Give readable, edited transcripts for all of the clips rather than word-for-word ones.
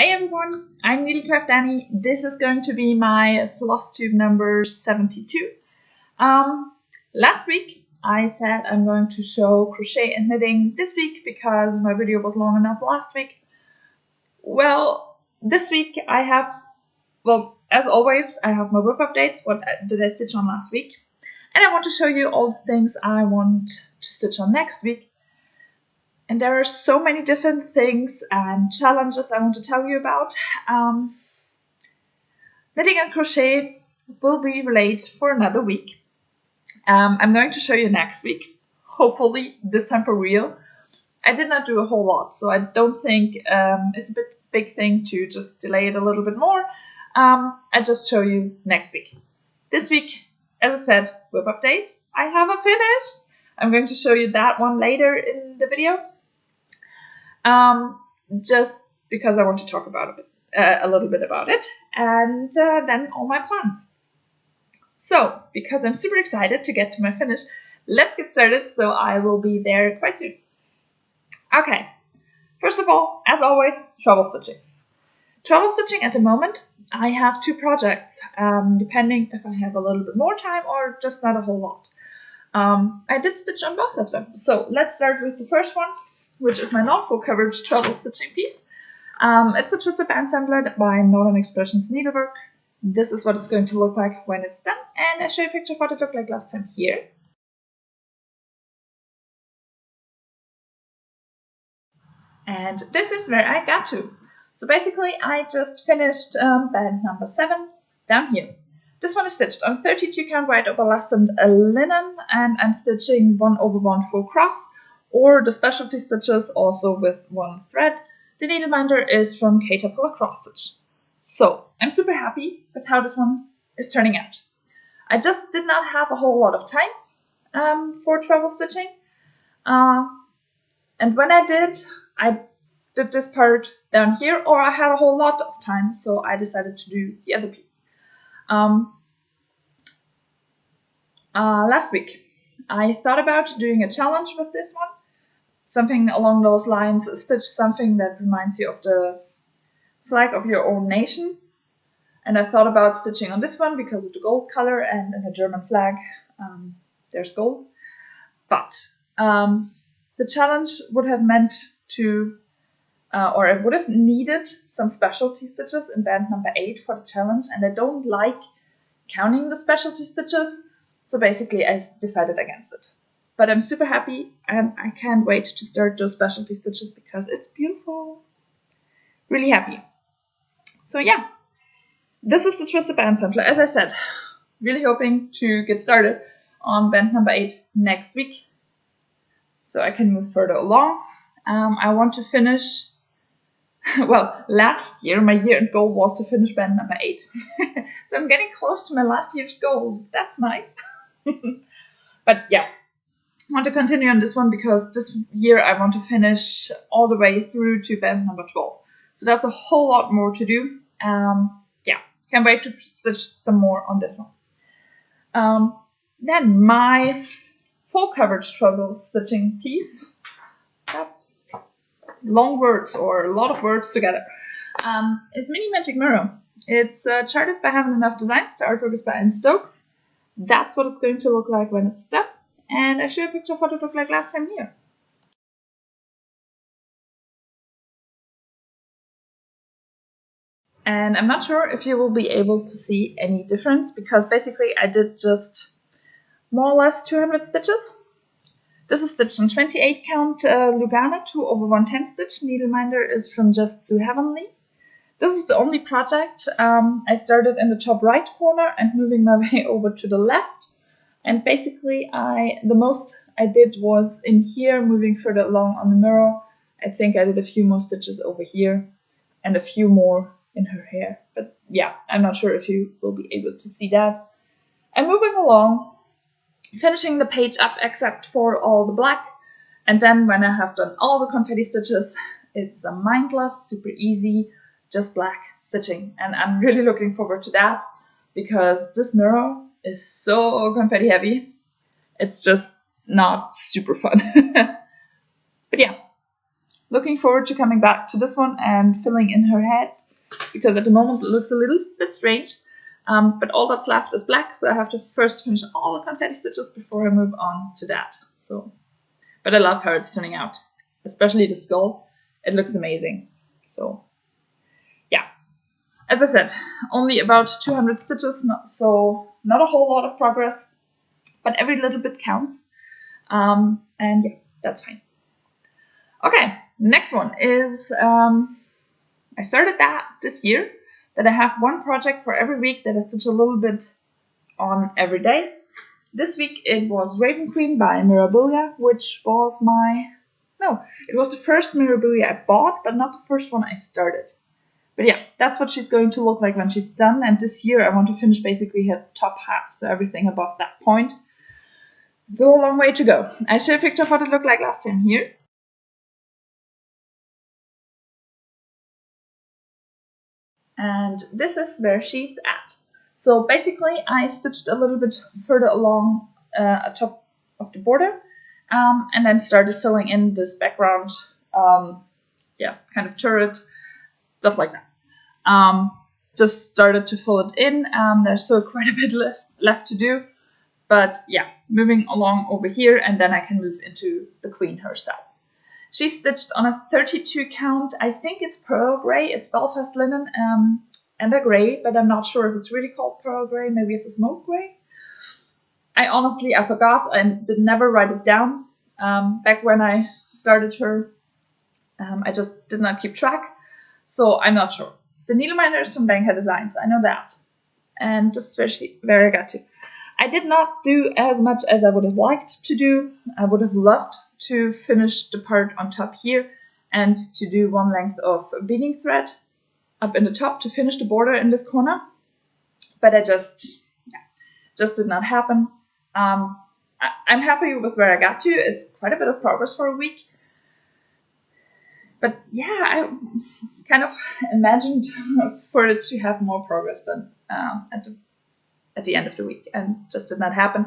Hi everyone, I'm Needlecraft Danny. This is going to be my floss tube number 72. Last week I said I'm going to show crochet and knitting this week because my video was long enough last week. Well, this week I have, as always, I have my whip updates, what did I stitch on last week. And I want to show you all the things I want to stitch on next week. And there are so many different things and challenges I want to tell you about. Knitting and crochet will be delayed for another week. I'm going to show you next week, hopefully this time for real. I did not do a whole lot, so I don't think it's a big thing to just delay it a little bit more. I just show you next week. This week, as I said, whip update. I have a finish. I'm going to show you that one later in the video. Just because I want to talk about it a little bit about it, and then all my plans. So, because I'm super excited to get to my finish, let's get started. So I will be there quite soon. Okay, first of all, as always, treble stitching. Treble stitching at the moment, I have two projects, depending if I have a little bit more time or just not a whole lot. I did stitch on both of them. So let's start with the first one, which is my non-full coverage treble stitching piece. It's a twisted band template by Northern Expressions Needlework. This is what it's going to look like when it's done, and I show you a picture of what it looked like last time here. And this is where I got to. So basically, I just finished band number 7 down here. This one is stitched on 32 count white opalescent linen, and I'm stitching 1/1 full cross, or the specialty stitches also with one thread. The needleminder is from Kite cross stitch. So I'm super happy with how this one is turning out. I just did not have a whole lot of time for treble stitching, and when I did this part down here, or I had a whole lot of time, so I decided to do the other piece. Last week I thought about doing a challenge with this one. Something along those lines, stitch something that reminds you of the flag of your own nation. And I thought about stitching on this one because of the gold color, and in the German flag there's gold. But the challenge would have meant to, or I would have needed some specialty stitches in band number 8 for the challenge, and I don't like counting the specialty stitches, so basically I decided against it. But I'm super happy, and I can't wait to start those specialty stitches because it's beautiful. Really happy. So yeah, this is the twisted band template. As I said, really hoping to get started on band number 8 next week, so I can move further along. I want to finish, well, last year my year-end goal was to finish band number 8. So I'm getting close to my last year's goal. That's nice. But yeah, I want to continue on this one because this year I want to finish all the way through to band number 12. So that's a whole lot more to do. Yeah, can't wait to stitch some more on this one. Then my full coverage treble stitching piece. That's long words, or a lot of words together. It's Mini Magic Mirror. It's charted by Having Enough Designs. The artwork is by Anne Stokes. That's what it's going to look like when it's done. And I show you a picture of what it looked like last time here. And I'm not sure if you will be able to see any difference, because basically I did just more or less 200 stitches. This is stitched on 28 count Lugana 2/110 stitch. Needleminder is from Just So Heavenly. This is the only project. I started in the top right corner and moving my way over to the left. And basically the most I did was in here, moving further along on the mirror. I think I did a few more stitches over here and a few more in her hair. But yeah, I'm not sure if you will be able to see that. I'm moving along, finishing the page up except for all the black. And then when I have done all the confetti stitches, it's a mindless, super easy, just black stitching. And I'm really looking forward to that because this mirror is so confetti heavy. It's just not super fun. But yeah, looking forward to coming back to this one and filling in her head, because at the moment it looks a little bit strange. But all that's left is black, so I have to first finish all the confetti stitches before I move on to that. So, but I love how it's turning out, especially the skull. It looks amazing. So yeah, as I said, only about 200 stitches, so not a whole lot of progress, but every little bit counts. And yeah, that's fine. Okay, next one is, I started that this year, that I have one project for every week that I stitch a little bit on every day. This week it was Raven Queen by Mirabilia, which was it was the first Mirabilia I bought, but not the first one I started. But yeah, that's what she's going to look like when she's done, and this year I want to finish basically her top half, so everything above that point. Still a long way to go. I show a picture of what it looked like last time here. And this is where she's at. So basically I stitched a little bit further along top of the border, and then started filling in this background, kind of turret, stuff like that. Just started to fill it in. There's still quite a bit left to do, but yeah, moving along over here, and then I can move into the queen herself. She's stitched on a 32 count. I think it's pearl gray. It's Belfast linen and a gray, but I'm not sure if it's really called pearl gray. Maybe it's a smoke gray. I forgot and did never write it down. Back when I started her, I just did not keep track, so I'm not sure. The needleminders from Banghead Designs, I know that. And this is where I got to. I did not do as much as I would have liked to do. I would have loved to finish the part on top here and to do one length of beading thread up in the top to finish the border in this corner. But it just did not happen. I'm happy with where I got to. It's quite a bit of progress for a week. But yeah, I kind of imagined for it to have more progress than at the end of the week, and just did not happen.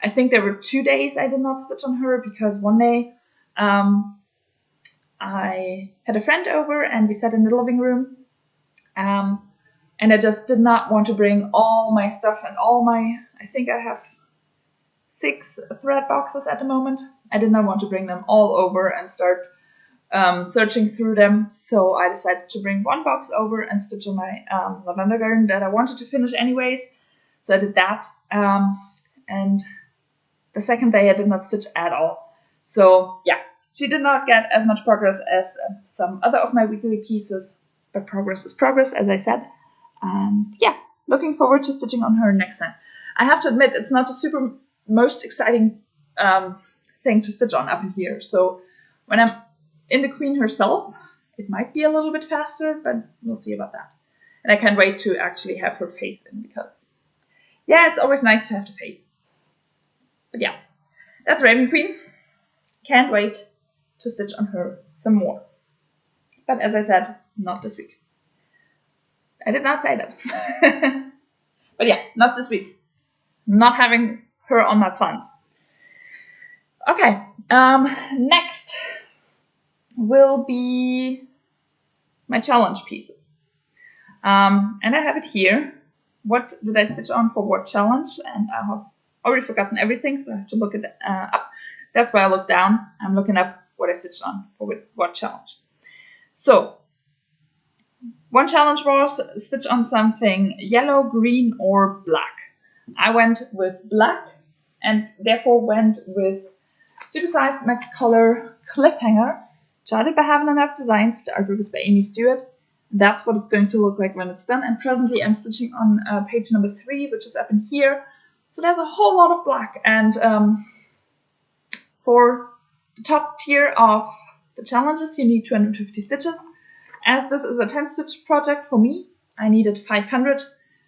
I think there were 2 days I did not stitch on her, because one day I had a friend over and we sat in the living room, and I just did not want to bring all my stuff and I think I have 6 thread boxes at the moment. I did not want to bring them all over and start searching through them, so I decided to bring one box over and stitch on my Lavender Garden that I wanted to finish anyways. So I did that, and the second day I did not stitch at all. So yeah, she did not get as much progress as some other of my weekly pieces, but progress is progress, as I said. And yeah, looking forward to stitching on her next time. I have to admit, it's not the super most exciting thing to stitch on up in here. So when I'm in the queen herself, it might be a little bit faster, but we'll see about that. And I can't wait to actually have her face in, because yeah, it's always nice to have the face. But yeah, that's Raven Queen. Can't wait to stitch on her some more. But as I said, not this week. I did not say that. But yeah, not this week. Not having her on my plans. Okay, next will be my challenge pieces. And I have it here. What did I stitch on for what challenge? And I have already forgotten everything, so I have to look it up. That's why I look down. I'm looking up what I stitched on for what challenge. So, one challenge was stitch on something yellow, green, or black. I went with black, and therefore went with Supersized Max Color Cliffhanger, charted by Having Enough Designs. The artwork is by Amy Stewart. That's what it's going to look like when it's done. And presently I'm stitching on page number 3, which is up in here. So there's a whole lot of black. And for the top tier of the challenges, you need 250 stitches. As this is a 10-stitch project for me, I needed 500.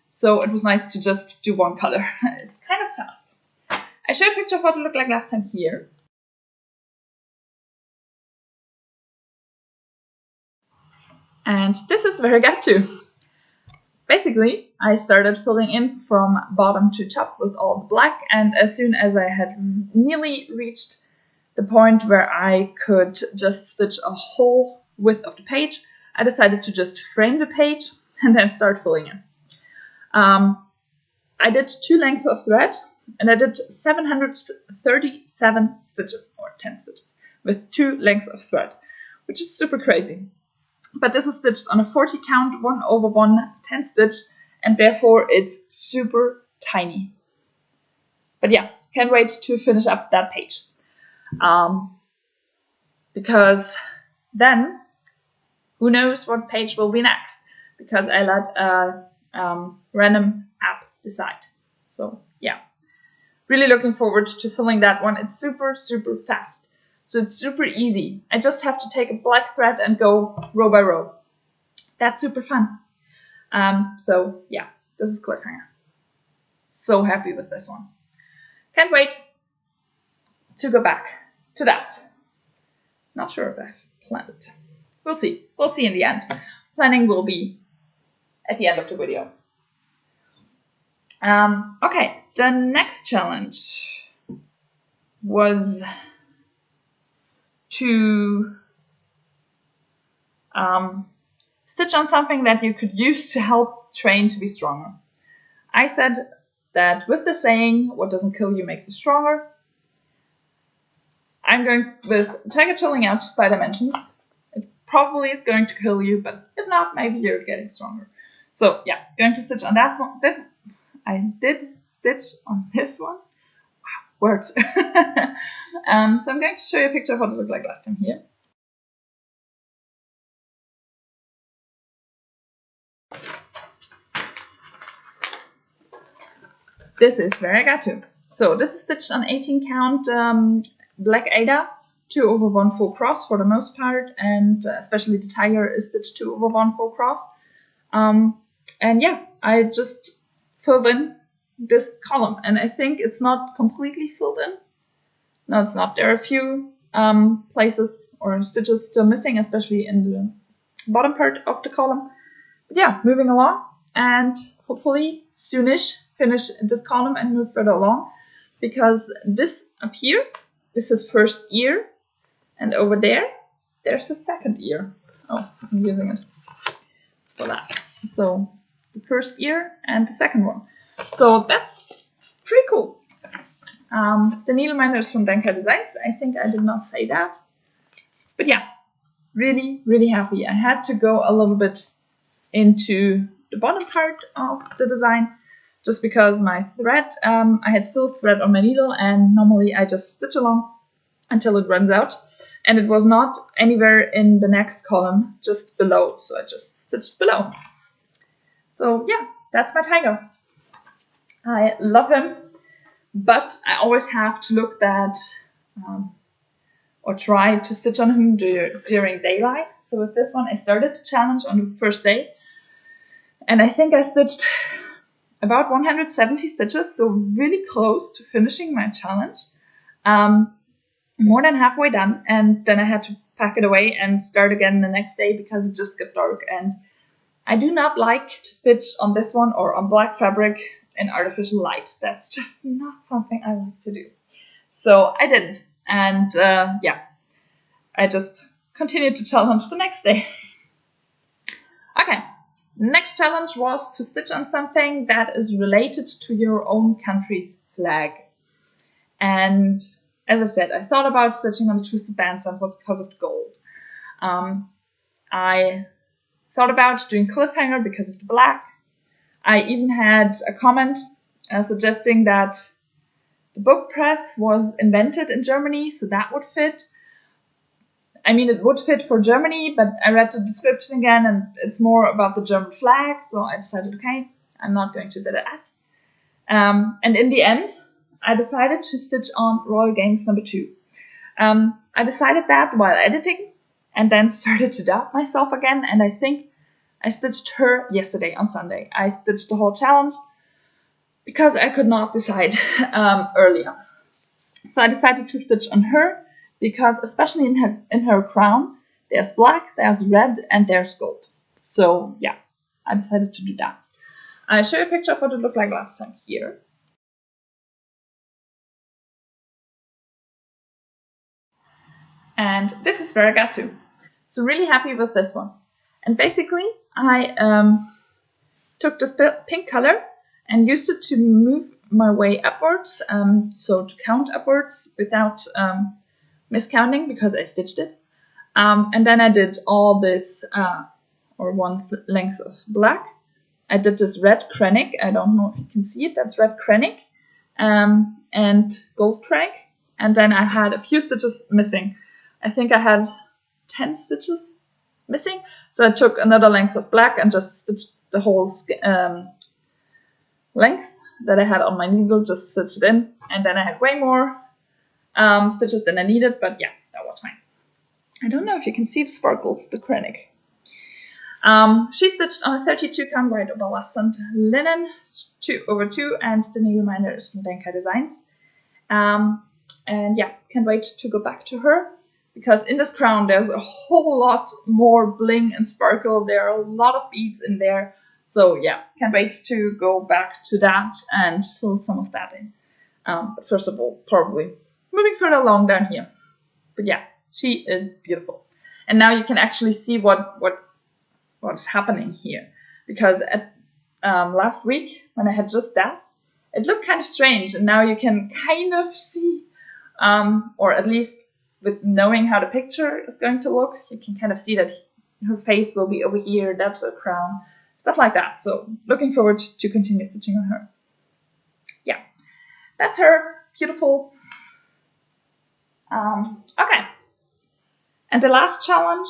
So it was nice to just do one color. It's kind of fast. I show a picture of what it looked like last time here. And this is where I got to. Basically, I started filling in from bottom to top with all the black, and as soon as I had nearly reached the point where I could just stitch a whole width of the page, I decided to just frame the page and then start filling in. I did 2 lengths of thread, and I did 737 stitches, or 10 stitches, with 2 lengths of thread, which is super crazy. But this is stitched on a 40 count 1/1 10 stitch, and therefore it's super tiny. But yeah, can't wait to finish up that page. Because then, who knows what page will be next, because I let a random app decide. So yeah, really looking forward to filling that one. It's super, super fast. So it's super easy. I just have to take a black thread and go row by row. That's super fun. So yeah, this is cliffhanger. So happy with this one. Can't wait to go back to that. Not sure if I've planned it. We'll see. We'll see in the end. Planning will be at the end of the video. Okay, the next challenge was to stitch on something that you could use to help train to be stronger. I said that with the saying, what doesn't kill you makes you stronger, I'm going with Tiger Chilling Out by Dimensions. It probably is going to kill you, but if not, maybe you're getting stronger. So yeah, going to stitch on that one. I did stitch on this one. Wow, words. So I'm going to show you a picture of what it looked like last time here. This is where I got to. So this is stitched on 18 count Black Ada, 2/1 full cross for the most part, and especially the tiger is stitched 2/1 full cross. And yeah, I just filled in this column, and I think it's not completely filled in. No, it's not. There are a few places or stitches still missing, especially in the bottom part of the column. But yeah, moving along, and hopefully soonish finish this column and move further along, because this up here is his first ear, and over there there's the second ear. Oh, I'm using it for that. So the first ear and the second one. So that's pretty cool. The needleminders from Denka Designs. I think I did not say that, but yeah, really, really happy. I had to go a little bit into the bottom part of the design, just because my thread, I had still thread on my needle, and normally I just stitch along until it runs out, and it was not anywhere in the next column, just below, so I just stitched below. So yeah, that's my tiger. I love him, but I always have to look that, or try to stitch on him during daylight. So with this one, I started the challenge on the first day, and I think I stitched about 170 stitches, so really close to finishing my challenge. More than halfway done, and then I had to pack it away and start again the next day because it just got dark, and I do not like to stitch on this one or on black fabric in artificial light. That's just not something I like to do. So I didn't, and yeah, I just continued to challenge the next day. Okay. Next challenge was to stitch on something that is related to your own country's flag. And as I said, I thought about stitching on the twisted band sample because of the gold. I thought about doing cliffhanger because of the black. I even had a comment suggesting that the book press was invented in Germany, so that would fit. I mean, it would fit for Germany, but I read the description again, and it's more about the German flag, so I decided, okay, I'm not going to do that. And in the end, I decided to stitch on Royal Games number 2. I decided that while editing, and then started to doubt myself again, and I think I stitched her yesterday on Sunday. I stitched the whole challenge because I could not decide earlier. So I decided to stitch on her, because especially in her crown, there's black, there's red, and there's gold. So yeah, I decided to do that. I'll show you a picture of what it looked like last time here. And this is where I got to. So really happy with this one. And basically I took this pink color and used it to move my way upwards, so to count upwards without miscounting because I stitched it. And then I did all this, or one length of black. I did this red krennic. I don't know if you can see it. That's red krennic, and gold krennic. And then I had a few stitches missing. I think I had 10 stitches missing. So I took another length of black and just stitched the whole length that I had on my needle, just stitched it in. And then I had way more stitches than I needed, but yeah, that was fine. I don't know if you can see the sparkle of the krennic. She stitched on a 32 count white opalescent linen 2/2, and the needleminder is from Denka Designs. And yeah, can't wait to go back to her, because in this crown there's a whole lot more bling and sparkle. There are a lot of beads in there. So yeah, can't wait to go back to that and fill some of that in. But first of all, probably moving further along down here. But yeah, she is beautiful. And now you can actually see what's happening here. Because at last week, when I had just that, it looked kind of strange. And now you can kind of see, or at least with knowing how the picture is going to look, you can kind of see that her face will be over here. That's a crown. Stuff like that. So looking forward to continue stitching on her. Yeah, that's her. Beautiful. Okay. And the last challenge.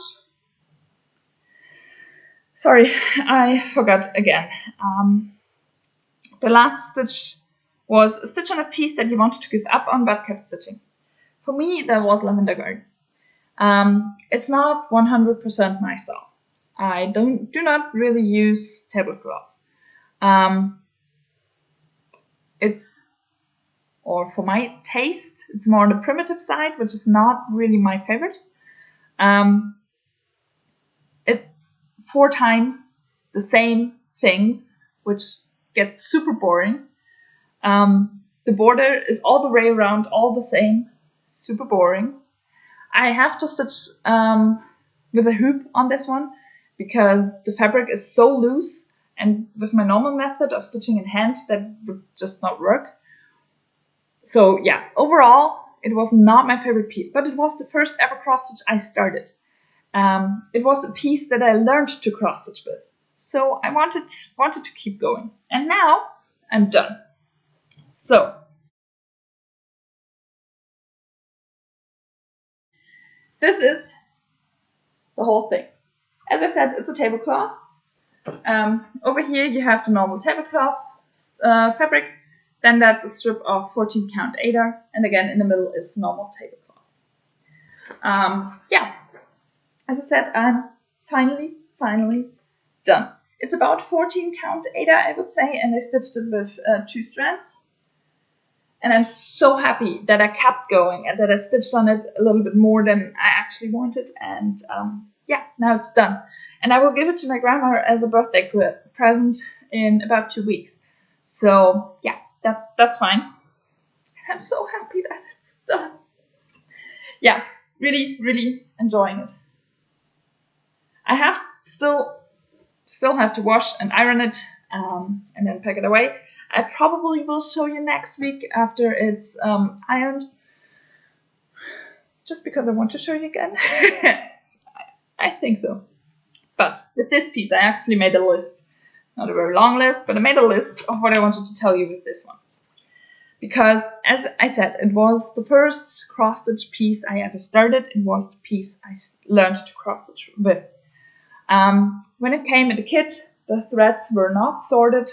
Sorry, I forgot again. The last stitch was a stitch on a piece that you wanted to give up on but kept stitching. For me, that was Lavender Garden. It's not 100% my style. I do not really use tablecloths. Or for my taste, it's more on the primitive side, which is not really my favorite. It's 4 times the same things, which gets super boring. The border is all the way around all the same, super boring. I have to stitch with a hoop on this one because the fabric is so loose, and with my normal method of stitching in hand, that would just not work. So yeah, overall, it was not my favorite piece, but it was the first ever cross stitch I started. It was the piece that I learned to cross stitch with. So I wanted to keep going. And now I'm done. So this is the whole thing. As I said, it's a tablecloth. Over here you have the normal tablecloth fabric. Then that's a strip of 14 count Aida, and again in the middle is normal tablecloth. Yeah, as I said, I'm finally done. It's about 14 count Aida, I would say, and I stitched it with 2 strands. And I'm so happy that I kept going and that I stitched on it a little bit more than I actually wanted. And yeah, now it's done. And I will give it to my grandma as a birthday present in about 2 weeks. So yeah, that's fine. I'm so happy that it's done. Yeah, really enjoying it. I have still have to wash and iron it and then pack it away. I probably will show you next week after it's ironed, just because I want to show you again. I think so. But with this piece, I actually made a list. Not a very long list, but I made a list of what I wanted to tell you with this one. Because, as I said, it was the first cross-stitch piece I ever started. It was the piece I learned to cross-stitch with. When it came in the kit, the threads were not sorted,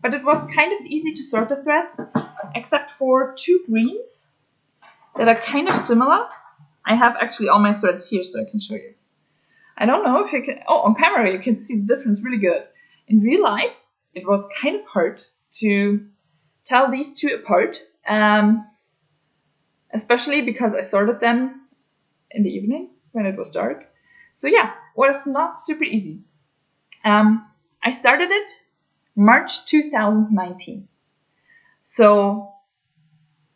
but it was kind of easy to sort the threads, except for 2 greens that are kind of similar. I have actually all my threads here, so I can show you. I don't know if you can... Oh, on camera you can see the difference really good. In real life, it was kind of hard to tell these 2 apart, especially because I sorted them in the evening when it was dark. So yeah, it was not super easy. I started it March 2019. So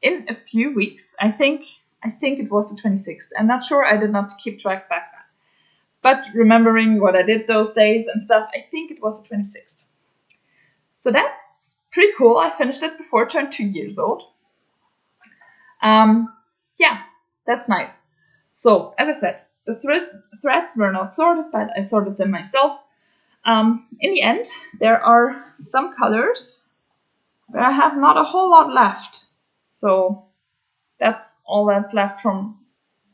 in a few weeks, I think I think it was the 26th. I'm not sure, I did not keep track back then. But remembering what I did those days and stuff, I think it was the 26th. So that's pretty cool. I finished it before it turned 2 years old. Yeah, that's nice. So, as I said, the threads were not sorted, but I sorted them myself. In the end, there are some colors where I have not a whole lot left. So that's all that's left from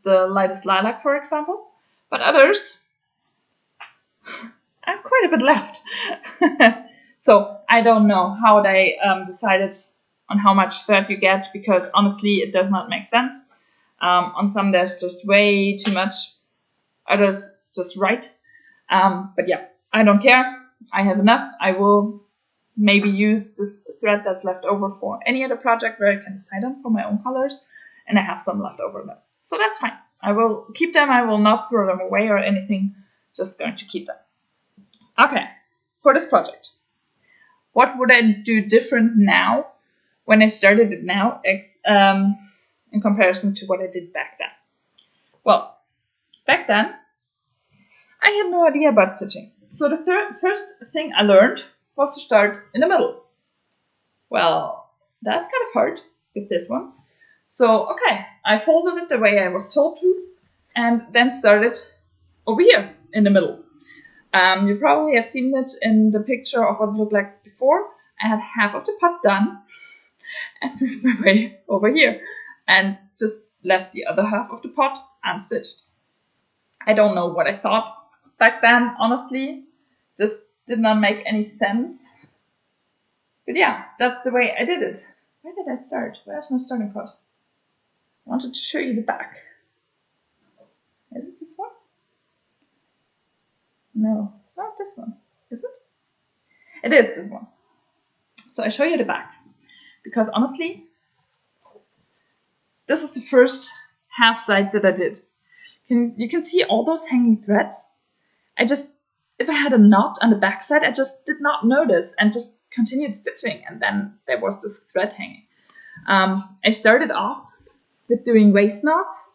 the lightest lilac, for example. But others, I have quite a bit left. So I don't know how they decided on how much thread you get, because honestly, it does not make sense. On some, there's just way too much. Others, just right. But yeah, I don't care. I have enough. I will maybe use this thread that's left over for any other project where I can decide on for my own colors. And I have some left over them. So that's fine. I will keep them. I will not throw them away or anything. Just going to keep them. Okay, for this project. What would I do different now when I started it now in comparison to what I did back then? Well, back then, I had no idea about stitching. So the first thing I learned was to start in the middle. Well, that's kind of hard with this one. So, okay, I folded it the way I was told to, and then started over here in the middle. You probably have seen it in the picture of what it looked like before. I had half of the pot done and moved my way over here and just left the other half of the pot unstitched. I don't know what I thought back then, honestly. Just did not make any sense. But yeah, that's the way I did it. Where did I start? Where's my starting pot? I wanted to show you the back. Is it this one? No, it's not this one. Is it? It is this one. So I show you the back. Because honestly, this is the first half side that I did. You can see all those hanging threads. If I had a knot on the back side, I just did not notice and just continued stitching, and then there was this thread hanging. I started off with doing waist knots,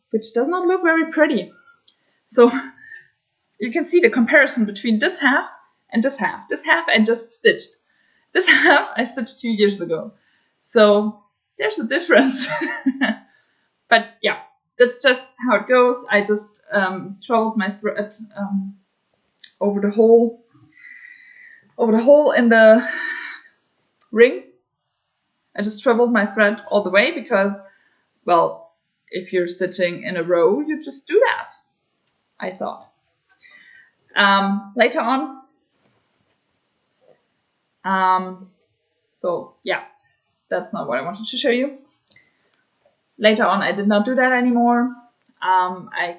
which does not look very pretty. So you can see the comparison between this half and this half. This half I just stitched. This half I stitched 2 years ago. So there's a difference. But yeah, that's just how it goes. I just traveled my thread over the hole in the ring. I just traveled my thread all the way because, well, if you're stitching in a row, you just do that, I thought. Later on, so yeah, that's not what I wanted to show you. Later on, I did not do that anymore. I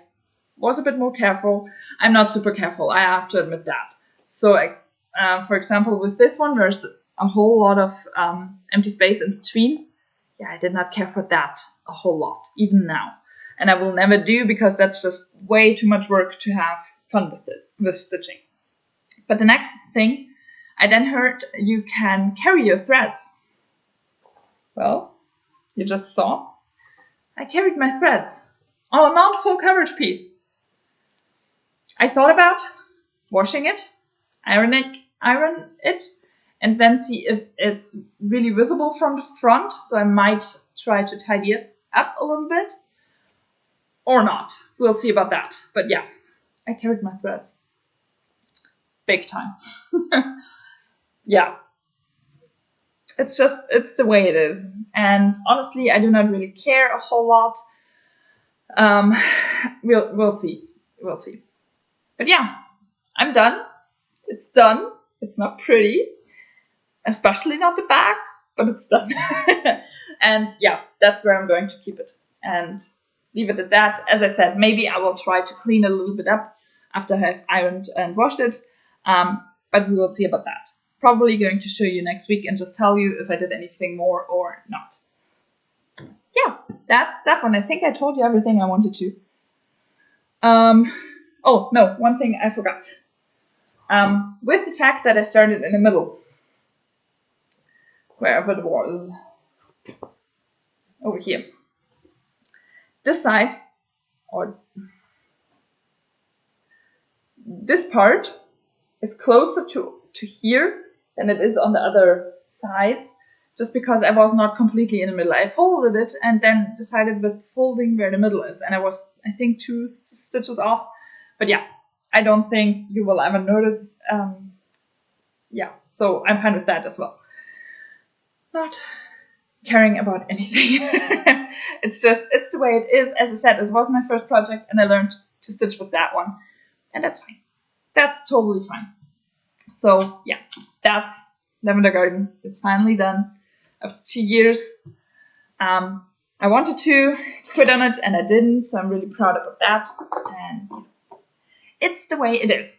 was a bit more careful. I'm not super careful, I have to admit that. So, for example, with this one, there's a whole lot of empty space in between. Yeah, I did not care for that a whole lot, even now. And I will never do, because that's just way too much work to have fun with stitching. But the next thing, I then heard you can carry your threads. Well, you just saw. I carried my threads on a non-full coverage piece. I thought about washing it, iron it, and then see if it's really visible from the front. So I might try to tidy it up a little bit, or not. We'll see about that. But yeah, I carried my threads. Big time. Yeah. It's the way it is. And honestly, I do not really care a whole lot. We'll see. We'll see. But yeah, I'm done. It's done. It's not pretty, especially not the back, but it's done. And yeah, that's where I'm going to keep it and leave it at that. As I said, maybe I will try to clean it a little bit up after I've ironed and washed it. But we will see about that. Probably going to show you next week and just tell you if I did anything more or not. Yeah, that's that one. I think I told you everything I wanted to. Oh, no, one thing I forgot. With the fact that I started in the middle, wherever it was, over here. this side, or this part, is closer to here than it is on the other sides, just because I was not completely in the middle. I folded it and then decided with folding where the middle is, and I was, I think, 2 stitches off. But yeah, I don't think you will ever notice. Yeah, so I'm fine with that as well. Not caring about anything. It's the way it is. As I said, it was my first project and I learned to stitch with that one, and that's fine. That's totally fine. So yeah, that's Lavender Garden. It's finally done after 2 years. I wanted to quit on it and I didn't, so I'm really proud about that. And it's the way it is.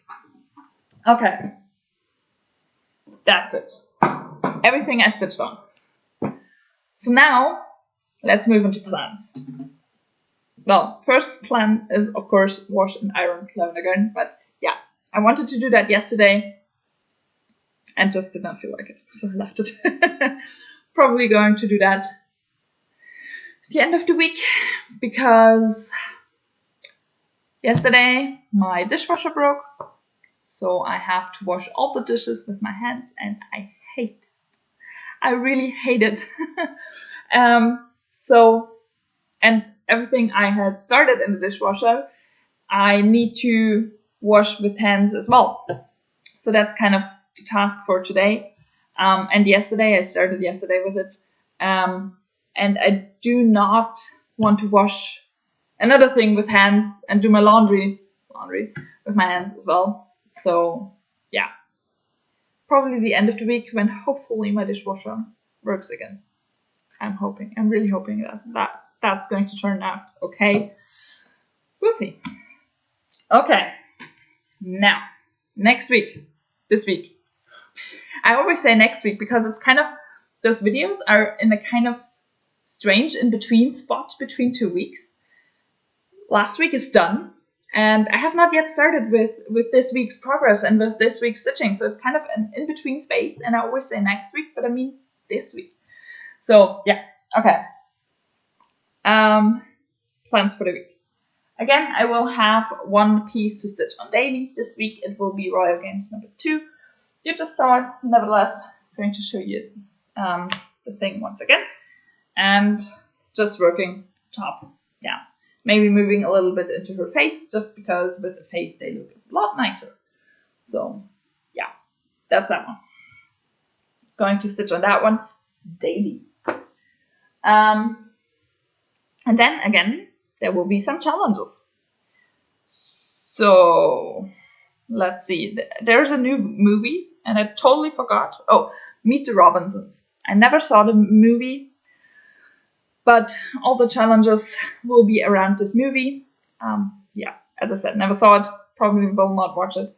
Okay, that's it. Everything I stitched on. So now let's move into plans. Well, first plan is of course wash and iron Lavender Garden, but yeah, I wanted to do that yesterday and just did not feel like it, so I left it. Probably going to do that at the end of the week, because yesterday my dishwasher broke, so I have to wash all the dishes with my hands, and I hate it. I really hate it. And everything I had started in the dishwasher, I need to wash with hands as well. So that's kind of the task for today. And yesterday, I started yesterday with it. And I do not want to wash another thing with hands and do my laundry with my hands as well. So yeah, probably the end of the week when hopefully my dishwasher works again. I'm really hoping that's going to turn out okay. We'll see. Okay, now, this week. I always say next week because it's kind of, those videos are in a kind of strange in-between spot between 2 weeks. Last week is done, and I have not yet started with this week's progress and with this week's stitching, so it's kind of an in-between space, and I always say next week, but I mean this week. So yeah, okay. Plans for the week. Again, I will have one piece to stitch on daily. This week it will be Royal Games number 2. You just saw it, nevertheless, I'm going to show you the thing once again. And just working top down. Maybe moving a little bit into her face, just because with the face they look a lot nicer. So yeah, that's that one. Going to stitch on that one daily. And then again, there will be some challenges. So let's see. There's a new movie, and I totally forgot. Oh, Meet the Robinsons. I never saw the movie, but all the challenges will be around this movie. Yeah, as I said, never saw it. Probably will not watch it.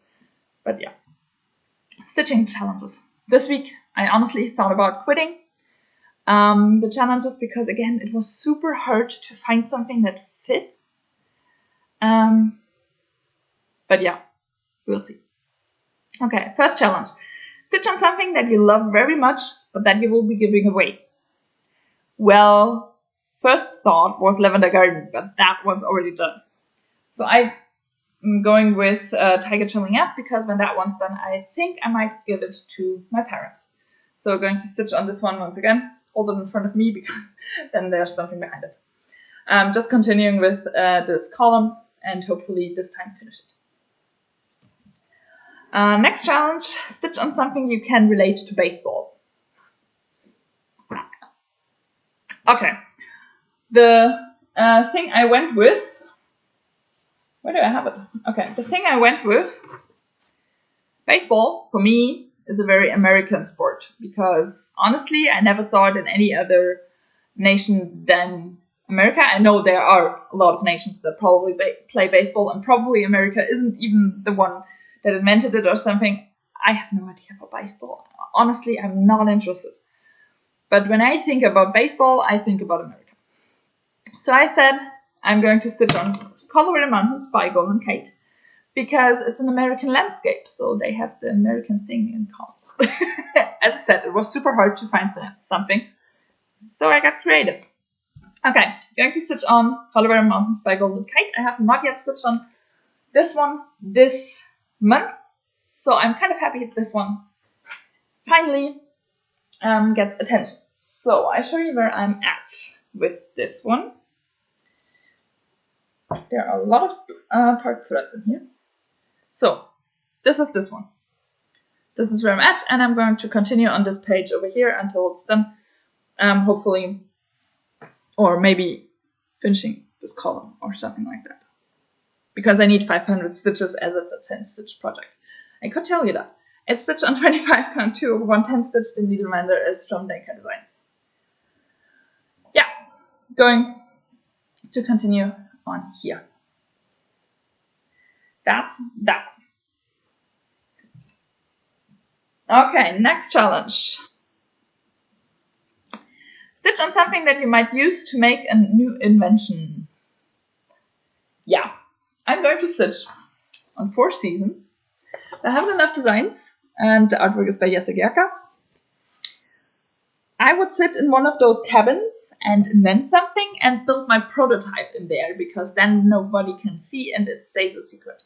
But yeah, stitching challenges. This week, I honestly thought about quitting the challenges because, again, it was super hard to find something that fits. But yeah, we'll see. Okay, first challenge. Stitch on something that you love very much, but that you will be giving away. Well, first thought was Lavender Garden, but that one's already done. So I'm going with Tiger Chilling Up, because when that one's done, I think I might give it to my parents. So we're going to stitch on this one once again, hold it in front of me, because then there's something behind it. Just continuing with this column, and hopefully this time finish it. Next challenge, stitch on something you can relate to baseball. Okay, the thing I went with, where do I have it? Okay, the thing I went with, baseball, for me, is a very American sport, because honestly, I never saw it in any other nation than America. I know there are a lot of nations that probably play baseball, and probably America isn't even the one that invented it or something. I have no idea about baseball. Honestly, I'm not interested. But when I think about baseball, I think about America. So I said I'm going to stitch on Colorado Mountains by Golden Kite, because it's an American landscape, so they have the American thing in common. As I said, it was super hard to find something, so I got creative. Okay, going to stitch on Colorado Mountains by Golden Kite. I have not yet stitched on this one this month, so I'm kind of happy this one finally gets attention. So I show you where I'm at with this one. There are a lot of part threads in here. So this is this one. This is where I'm at, and I'm going to continue on this page over here until it's done. Hopefully, or maybe finishing this column or something like that. Because I need 500 stitches as it's a 10 stitch project. I could tell you that. It's stitched on 25 count 2 over 110 stitch. The needleminder is from Denka Designs. Yeah, going to continue on here. That's that. Okay, next challenge. Stitch on something that you might use to make a new invention. Yeah, I'm going to stitch on 4 seasons. I haven't enough designs, and the artwork is by Jesse Gerka. I would sit in one of those cabins and invent something and build my prototype in there, because then nobody can see and it stays a secret.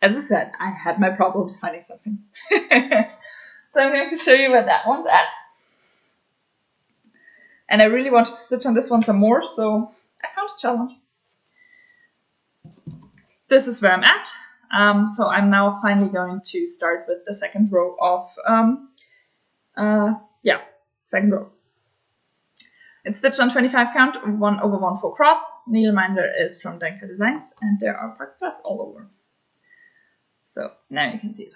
As I said, I had my problems finding something. So I'm going to show you where that one's at. And I really wanted to stitch on this one some more, so I found a challenge. This is where I'm at. So I'm now finally going to start with the second row of, second row. It's stitched on 25 count, 1 over 1 full cross. Needleminder is from Denka Designs, and there are part threads all over. So now you can see it.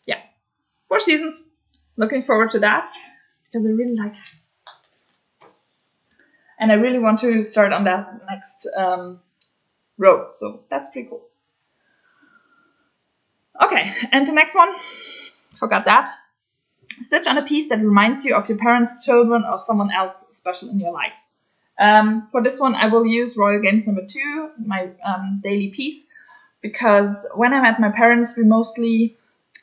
Yeah, 4 seasons. Looking forward to that, because I really like it. And I really want to start on that next row, so that's pretty cool. Okay, and the next one, forgot that. Stitch on a piece that reminds you of your parents, children, or someone else special in your life. For this one, I will use Royal Games number 2, my daily piece, because when I'm at my parents, we mostly,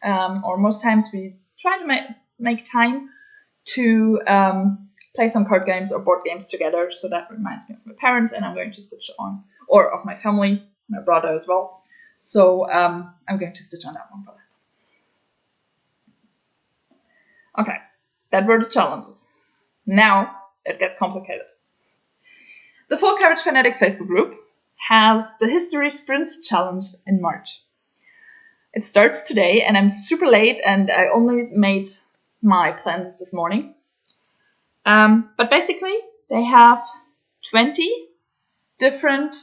or most times, we try to make time to play some card games or board games together. So that reminds me of my parents, and I'm going to stitch on, or of my family, my brother as well. So I'm going to stitch on that one for that. Okay, that were the challenges. Now it gets complicated. The Full Coverage Fanatics Facebook group has the History Sprints Challenge in March. It starts today, and I'm super late, and I only made my plans this morning. But basically, they have 20 different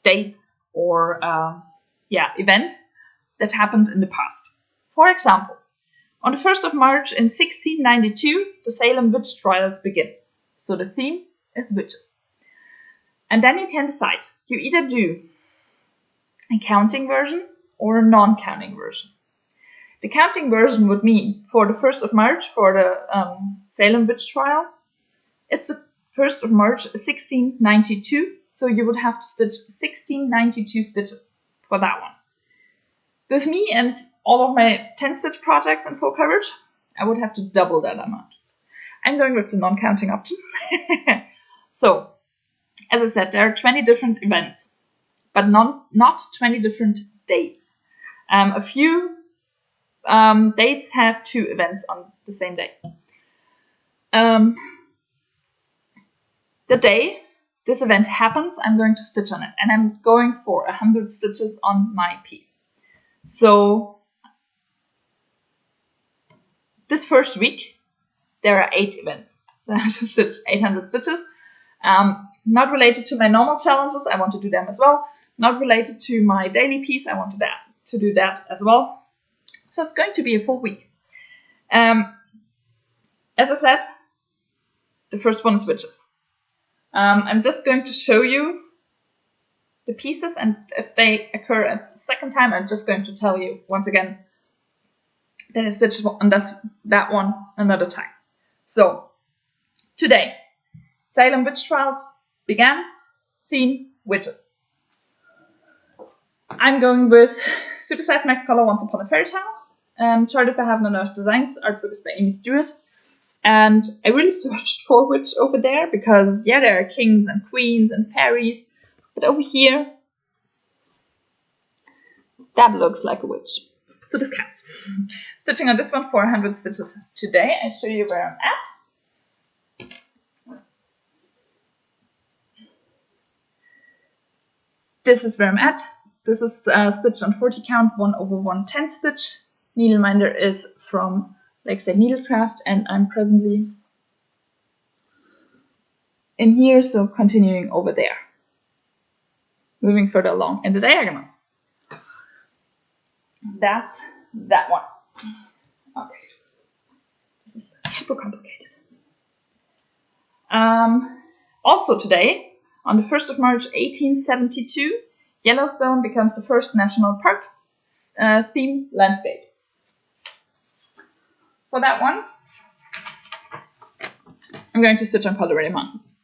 dates or events that happened in the past. For example, on the 1st of March in 1692, the Salem witch trials begin. So the theme is witches. And then you can decide. You either do a counting version or a non-counting version. The counting version would mean for the 1st of March for the Salem witch trials, it's the 1st of March 1692, so you would have to stitch 1692 stitches for that one. With me and all of my 10 stitch projects in full coverage, I would have to double that amount. I'm going with the non-counting option. So, as I said, there are 20 different events, but not 20 different dates. A few dates have 2 events on the same day. The day this event happens, I'm going to stitch on it, and I'm going for 100 stitches on my piece. So this first week, there are 8 events. So I have to stitch 800 stitches. Not related to my normal challenges, I want to do them as well. Not related to my daily piece, I want to do that as well. So it's going to be a full week. As I said, the first one is witches. I'm just going to show you the pieces, and if they occur at the second time, I'm just going to tell you once again that I stitched on that one another time. So, today, Salem witch trials began, theme witches. I'm going with Supersize Max Color Once Upon a Fairy Tale, charted by Have No Earth Designs, artwork is by Amy Stewart. And I really searched for witch over there because, yeah, there are kings and queens and fairies. But over here, that looks like a witch. So this counts. Stitching on this one, 400 stitches today. I show you where I'm at. This is where I'm at. This is stitched on 40 count, 1/110 stitch. Needleminder is from Lakeside Needlecraft, and I'm presently in here, so continuing over there. Moving further along in the diagonal. That's that one. Okay. This is super complicated. Also today, on the 1st of March 1872, Yellowstone becomes the first national park theme landscape. For that one, I'm going to stitch on Colorado Mountains.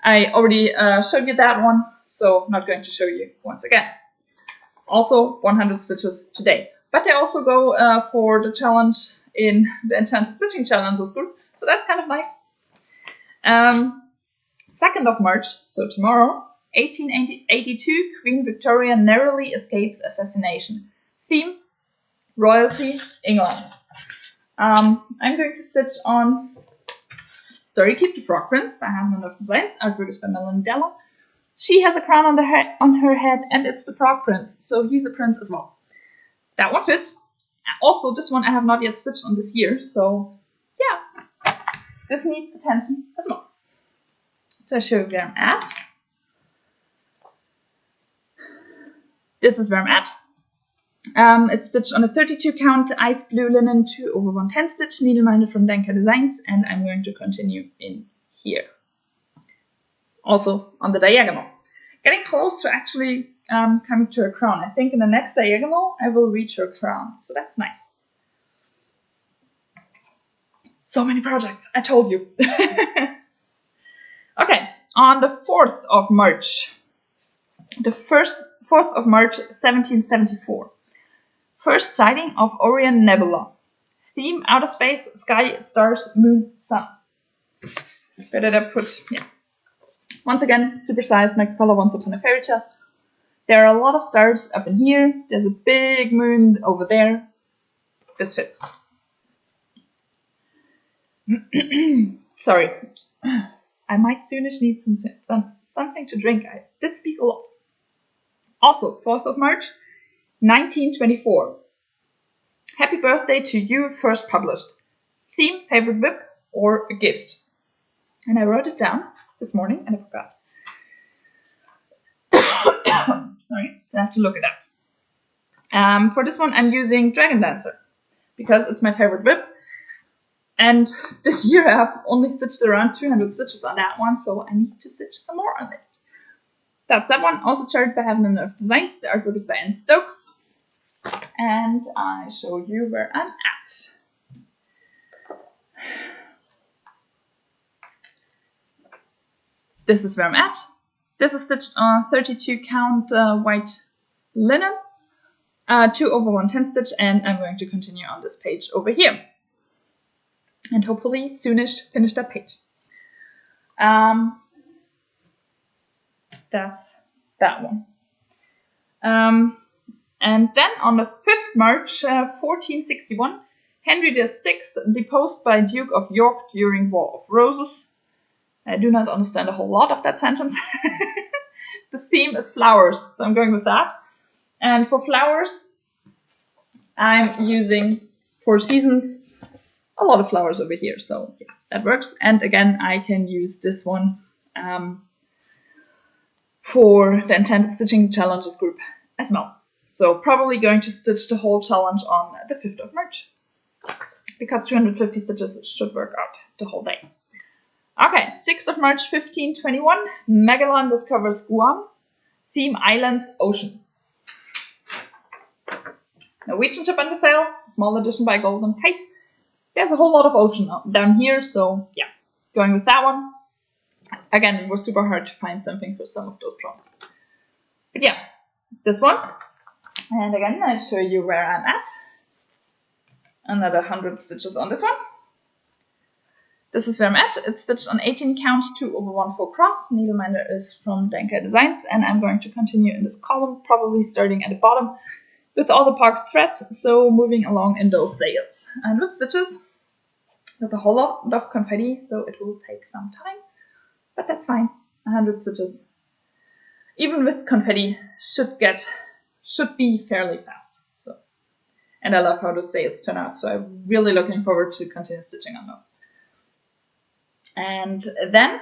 I already showed you that one, so I'm not going to show you once again. Also 100 stitches today. But I also go for the challenge in the Enchanted Stitching Challenges group, so that's kind of nice. 2nd of March, so tomorrow, 1882, Queen Victoria narrowly escapes assassination. Theme, Royalty, England. I'm going to stitch on Story Keep the Frog Prince by Hand of Designs, artwork is by Mirabilia. She has a crown on her head, and it's the Frog Prince, so he's a prince as well. That one fits. Also, this one I have not yet stitched on this year, so yeah, this needs attention as well. So I show you where I'm at. This is where I'm at. It's stitched on a 32 count ice blue linen 2/110 stitch, needleminder from Denker Designs, and I'm going to continue in here. Also on the diagonal. Getting close to actually coming to her crown. I think in the next diagonal I will reach her crown, so that's nice. So many projects, I told you. Okay, on the 4th of March, the 4th of March 1774. First sighting of Orion Nebula. Theme, outer space, sky, stars, moon, sun. Where did I put? Yeah. Once again, supersized Max Color Once Upon a Fairy Tale. There are a lot of stars up in here. There's a big moon over there. This fits. Sorry. I might soonish need something to drink. I did speak a lot. Also, 4th of March, 1924. Happy birthday to you, first published. Theme, favorite whip, or a gift. And I wrote it down this morning and I forgot. Sorry, I have to look it up. For this one, I'm using Dragon Dancer because it's my favorite whip. And this year I have only stitched around 200 stitches on that one, so I need to stitch some more on it. That's that one, also charted by Heaven and Earth Designs. The artwork is by Anne Stokes. And I show you where I'm at. This is where I'm at. This is stitched on 32 count white linen, 2/110 stitch, and I'm going to continue on this page over here. And hopefully soonish finish that page. That's that one. And then on the 5th March 1461, Henry VI deposed by Duke of York during War of Roses. I do not understand a whole lot of that sentence. The theme is flowers, so I'm going with that. And for flowers, I'm using 4 Seasons. A lot of flowers over here, so yeah, that works. And again, I can use this one for the Enchanted Stitching Challenges group as well. So probably going to stitch the whole challenge on the 5th of March because 250 stitches should work out the whole day. Okay, 6th of March 1521, Magellan discovers Guam. Theme, islands, ocean. Norwegian ship under sail, small edition by Golden Kite. There's a whole lot of ocean down here, so yeah, going with that one. Again, it was super hard to find something for some of those plots. But yeah, this one. And again, I show you where I'm at. Another 100 stitches on this one. this is where I'm at. It's stitched on 18 count 2/1/4 cross. Needleminder is from Danka Designs, and I'm going to continue in this column, probably starting at the bottom with all the pocket threads, so moving along in those sails. And with stitches, with a whole lot of confetti, so it will take some time, but that's fine. 100 stitches, even with confetti, should be fairly fast. So, and I love how the sails turn out, so I'm really looking forward to continue stitching on those. And then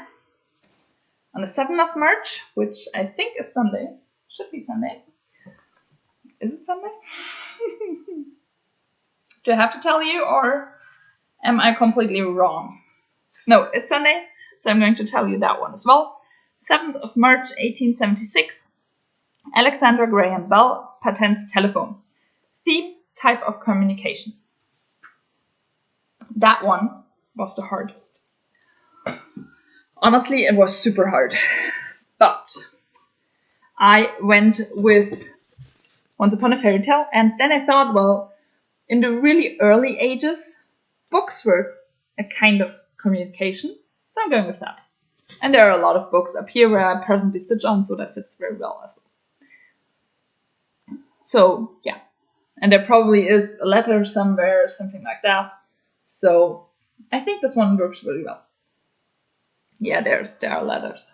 on the 7th of March, which I think is Sunday, should be Sunday. Is it Sunday? Do I have to tell you, or am I completely wrong? No, it's Sunday, so I'm going to tell you that one as well. 7th of March, 1876. Alexander Graham Bell patents telephone. Theme, type of communication. That one was the hardest. Honestly, it was super hard. But I went with Once Upon a Fairy Tale, and then I thought, well, in the really early ages, books were a kind of communication, so I'm going with that. And there are a lot of books up here where I presently stitch on, so that fits very well as well. So, yeah. And there probably is a letter somewhere, something like that. So, I think this one works really well. Yeah, there are letters.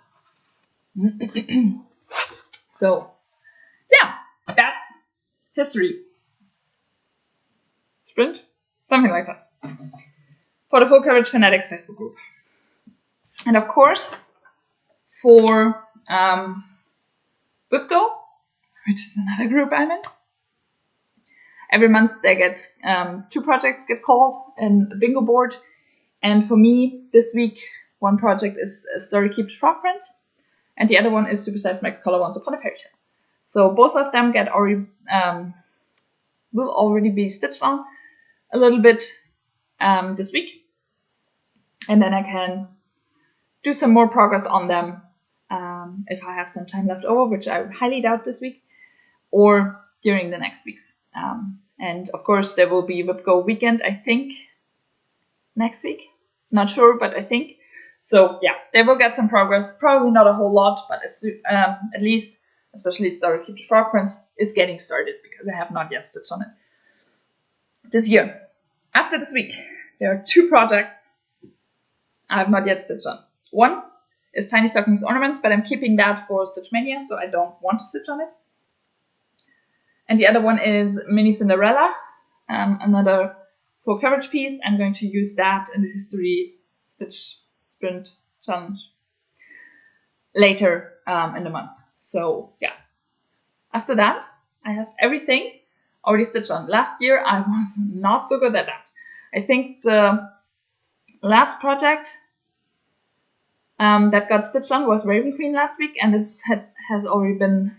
So, yeah, that's history. Sprint? Something like that. For the Full Coverage Fanatics Facebook group. And of course, for WIPGO, which is another group I'm in, every month they get 2 projects get called in a bingo board. And for me, this week, one project is Story Keep Frog Prints, and the other one is Supersize Max Color Once Upon a Fairy Tale. So both of them will already be stitched on a little bit this week, and then I can do some more progress on them if I have some time left over, which I highly doubt this week, or during the next weeks. And of course, there will be WIPGO weekend, I think, next week. Not sure, but I think. So yeah, they will get some progress. Probably not a whole lot, but at least, especially Story Keep the Frog Prints, is getting started because I have not yet stitched on it this year. After this week, there are 2 projects I have not yet stitched on. One is Tiny Stockings Ornaments, but I'm keeping that for Stitch Mania, so I don't want to stitch on it. And the other one is Mini Cinderella, another full coverage piece. I'm going to use that in the History Stitch Sprint Challenge later in the month. So yeah, after that, I have everything already stitched on. Last year, I was not so good at that. I think the last project that got stitched on was Raven Queen last week, and it has already been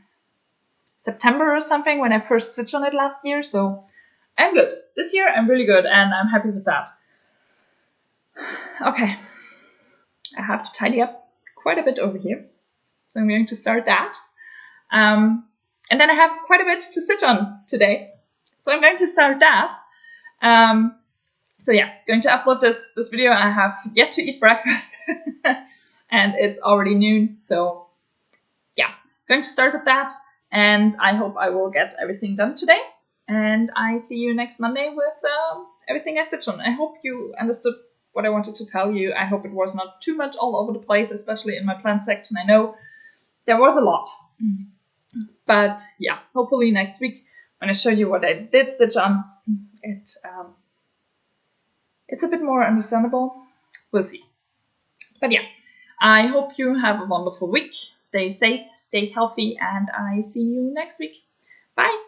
September or something when I first stitched on it last year, so I'm good. This year I'm really good, and I'm happy with that. Okay, I have to tidy up quite a bit over here, so I'm going to start that. And then I have quite a bit to stitch on today, so I'm going to start that. So yeah, going to upload this video. I have yet to eat breakfast, and it's already noon, so yeah, going to start with that. And I hope I will get everything done today. And I see you next Monday with everything I stitched on. I hope you understood what I wanted to tell you. I hope it was not too much all over the place, especially in my plant section. I know there was a lot. But yeah, hopefully next week when I show you what I did stitch on, it's a bit more understandable. We'll see. But yeah, I hope you have a wonderful week. Stay safe, stay healthy, and I see you next week. Bye!